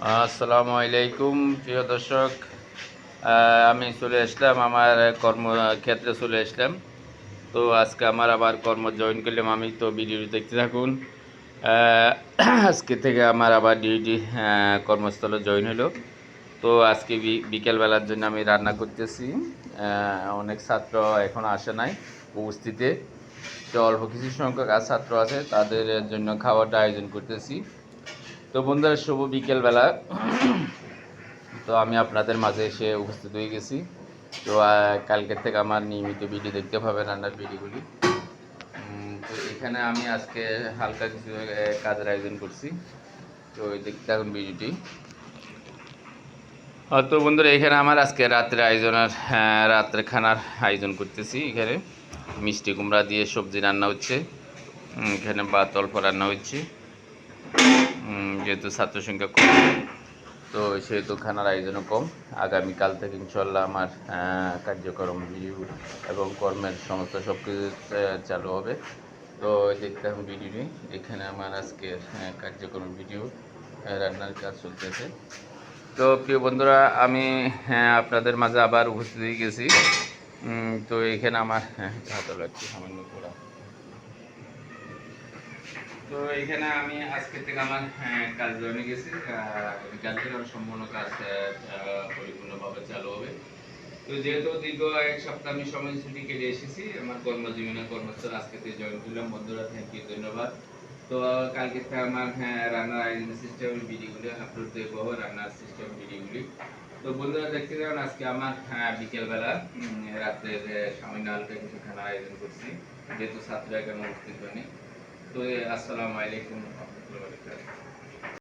আসসালামু আলাইকুম প্রিয় দর্শক। আমি চলে আসলাম আমার কর্মক্ষেত্রে চলে আসলাম। তো আজকে আমার আবার কর্ম জয়েন করলাম আমি। তো ভিডিওটি দেখতে থাকুন। আহ, আজকে থেকে আমার আবার ডিউটি কর্মস্থলে জয়েন হলো। তো আজকে বিকেলবেলার জন্য আমি রান্না করতেছি। অনেক ছাত্র এখনও আসে নাই উপস্থিতে। তো অল্প কিছু সংখ্যক ছাত্র আছে, তাদের জন্য খাবারটা আয়োজন করতেছি। তো বন্ধুরা, শুভ বিকেলবেলা। তো আমি আপনাদের মাঝে এসে উপস্থিত হয়ে গেছি। তো কালকের থেকে আমার নিয়মিত ভিডিও দেখতে পাবেন, রান্নার ভিডিওগুলি। তো এখানে আমি আজকে হালকা কিছু কাজের আয়োজন করছি। তো দেখতে থাকুন ভিডিওটি। তো বন্ধুরা, এখানে আমার আজকে রাত্রে রাত্রে খানার আয়োজন করতেছি। এখানে মিষ্টি কুমড়া দিয়ে সবজি রান্না হচ্ছে। এখানে ভাত অল্প রান্না হচ্ছে, যেহেতু ছাত্র সংখ্যা কম, তো সেহেতু খানার আয়োজনও কম। আগামীকাল থেকে ইনশাল্লাহ আমার কার্যক্রম এবং কর্মের সমস্ত সব কিছু চালু হবে। তো দেখতে হবে ভিডিওটি। এখানে আমার আজকের কার্যক্রম ভিডিও রান্নার কাজ চলতেছে। তো প্রিয় বন্ধুরা, আমি আপনাদের মাঝে আবার উপস্থিত হয়ে গেছি। তো এখানে আমার হাতে লাগছে সামান্য করা। তো এখানে আমি আজকে থেকে আমার কাজ জয়েনে গেছি। কাল থেকে আমার সম্পূর্ণ কাজ পরিপূর্ণভাবে চালু হবে। তো যেহেতু দীর্ঘ এক সপ্তাহ আমি সময় ছুটি কেটে এসেছি, আমার কর্মজীবনে কর্মস্থল আজকে থেকে জয়েন করলাম। বন্ধুরা, থ্যাংক ইউ, ধন্যবাদ। তো কালকে থেকে আমার রান্নার আয়োজন সিস্টেম ভিডিওগুলি আপলোড দেবো, রান্নার সিস্টেম ভিডিওগুলি। তো বন্ধুরা, দেখতে যান আজকে আমার বিকেলবেলা রাত্রে সামান্য হালকা কিছু খানার আয়োজন করছি, যেহেতু ছাত্র এখানে উপস্থিত হয়নি। তো আসসালামু আলাইকুম ওয়া রাহমাতুল্লাহি ওয়া বারাকাতুহু।